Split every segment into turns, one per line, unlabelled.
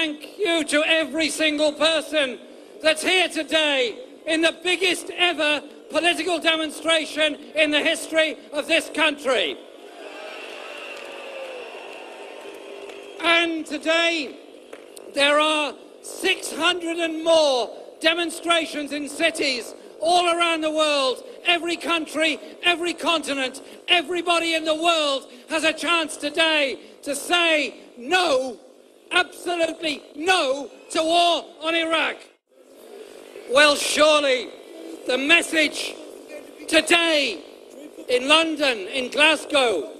thank you to every single person that's here today in the biggest ever political demonstration in the history of this country. And today there are 600 and more demonstrations in cities all around the world. Every country, every continent, everybody in the world has a chance today to say no, absolutely no, to war on Iraq. Well, surely the message today in London, in Glasgow,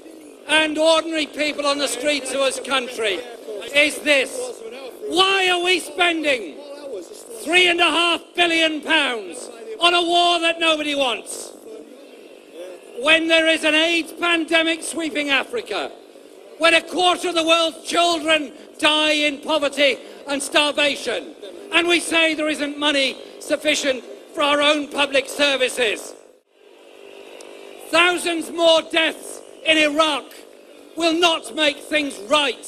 and ordinary people on the streets of this country is this: why are we spending £3.5 billion on a war that nobody wants, when there is an AIDS pandemic sweeping Africa, when a quarter of the world's children die in poverty and starvation, and we say there isn't money sufficient for our own public services? Thousands more deaths in Iraq will not make things right.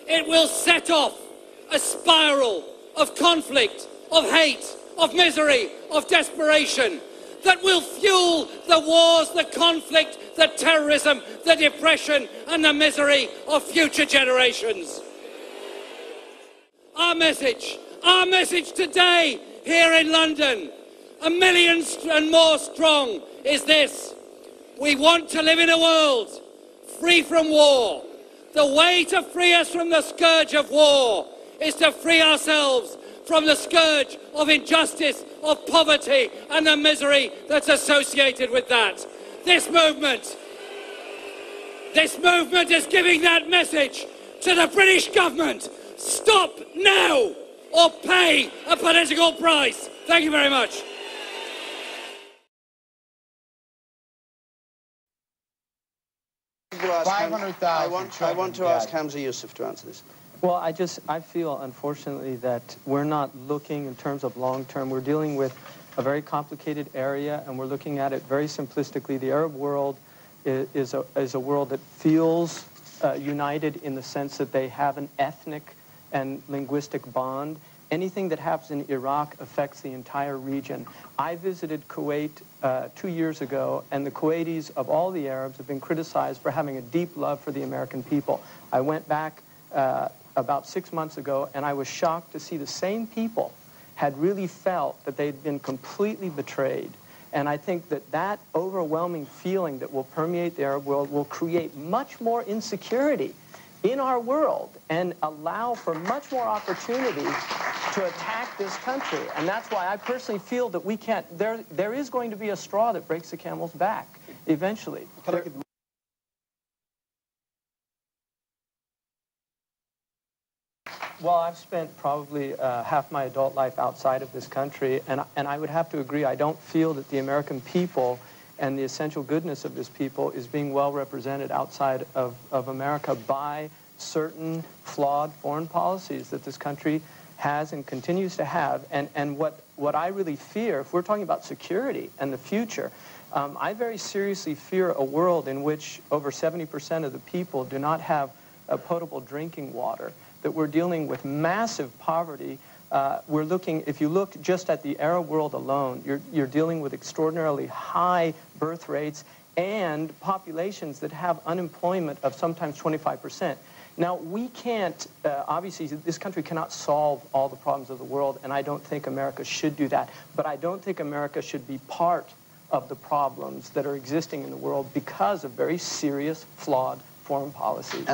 It will set off a spiral of conflict, of hate, of misery, of desperation that will fuel the wars, the conflict, the terrorism, the depression and the misery of future generations. Our message today here in London, 1 million and more strong, is this: we want to live in a world free from war. The way to free us from the scourge of war is to free ourselves from the scourge of injustice, of poverty and the misery that's associated with that. This movement is giving that message to the British government. Stop now or pay a political price. Thank you very much.
I want to ask Hamza Yusuf to answer this.
Well, I feel, unfortunately, that we're not looking in terms of long-term. We're dealing with a very complicated area, and we're looking at it very simplistically. The Arab world is a world that feels united in the sense that they have an ethnic and linguistic bond. Anything that happens in Iraq affects the entire region. I visited Kuwait 2 years ago, and the Kuwaitis of all the Arabs have been criticized for having a deep love for the American people. I went back about 6 months ago, and I was shocked to see the same people had really felt that they'd been completely betrayed. And I think that that overwhelming feeling that will permeate the Arab world will create much more insecurity in our world and allow for much more opportunity to attack this country. And that's why I personally feel that we can't, there is going to be a straw that breaks the camel's back eventually. Well, I've spent probably half my adult life outside of this country, and I would have to agree, I don't feel that the American people and the essential goodness of this people is being well represented outside of America by certain flawed foreign policies that this country has and continues to have. And what I really fear, if we're talking about security and the future, I very seriously fear a world in which over 70% of the people do not have potable drinking water, that we're dealing with massive poverty. We're looking, if you look just at the Arab world alone, you're dealing with extraordinarily high birth rates and populations that have unemployment of sometimes 25%. Now, we can't, obviously, this country cannot solve all the problems of the world, and I don't think America should do that. But I don't think America should be part of the problems that are existing in the world because of very serious, flawed foreign policies.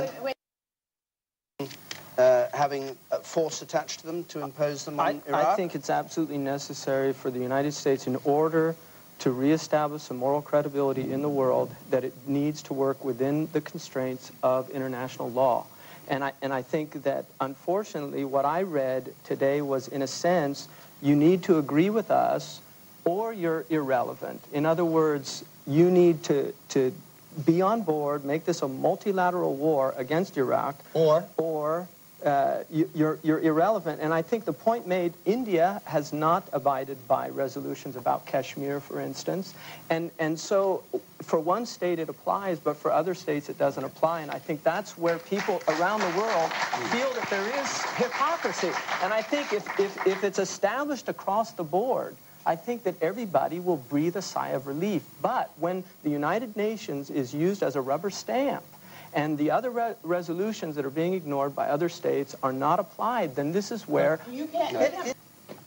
Having force attached to them to impose them on Iraq?
I think it's absolutely necessary for the United States, in order to reestablish some moral credibility in the world, that it needs to work within the constraints of international law. And I think that, unfortunately, what I read today was, in a sense, you need to agree with us or you're irrelevant. In other words, you need to be on board, make this a multilateral war against Iraq, or you're irrelevant. And I think the point made, India has not abided by resolutions about Kashmir, for instance. And so for one state it applies, but for other states it doesn't apply. And I think that's where people around the world feel that there is hypocrisy. And I think if it's established across the board, I think that everybody will breathe a sigh of relief. But when the United Nations is used as a rubber stamp, and the other resolutions that are being ignored by other states are not applied, then this is where...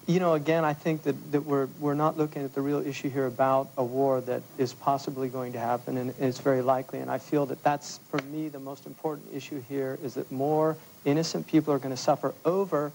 You know, again, I think that we're not looking at the real issue here about a war that is possibly going to happen, and it's very likely. And I feel that that's, for me, the most important issue here, is that more innocent people are going to suffer over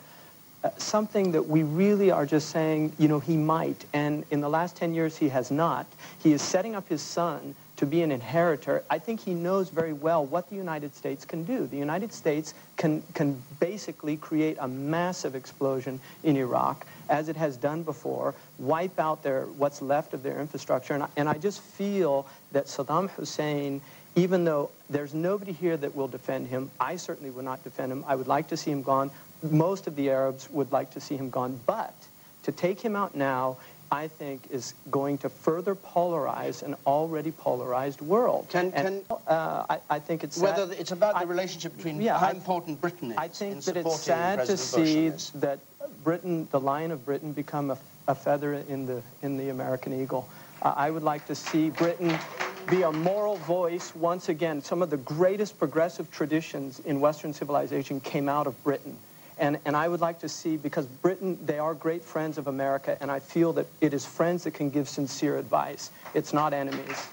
something that we really are just saying, you know, he might. And in the last 10 years, he has not. He is setting up his son to be an inheritor. I think he knows very well what the United States can do. The United States can basically create a massive explosion in Iraq, as it has done before, wipe out what's left of their infrastructure. And I just feel that Saddam Hussein, even though there's nobody here that will defend him, I certainly would not defend him. I would like to see him gone. Most of the Arabs would like to see him gone. But to take him out now, I think, is going to further polarize an already polarized world. I think it's
whether
sad.
it's about the relationship between how important Britain is.
I think that it's sad to see that Britain, the Lion of Britain, become a feather in the American eagle. I would like to see Britain be a moral voice once again. Some of the greatest progressive traditions in Western civilization came out of Britain. And I would like to see, because Britain, they are great friends of America, and I feel that it is friends that can give sincere advice. It's not enemies.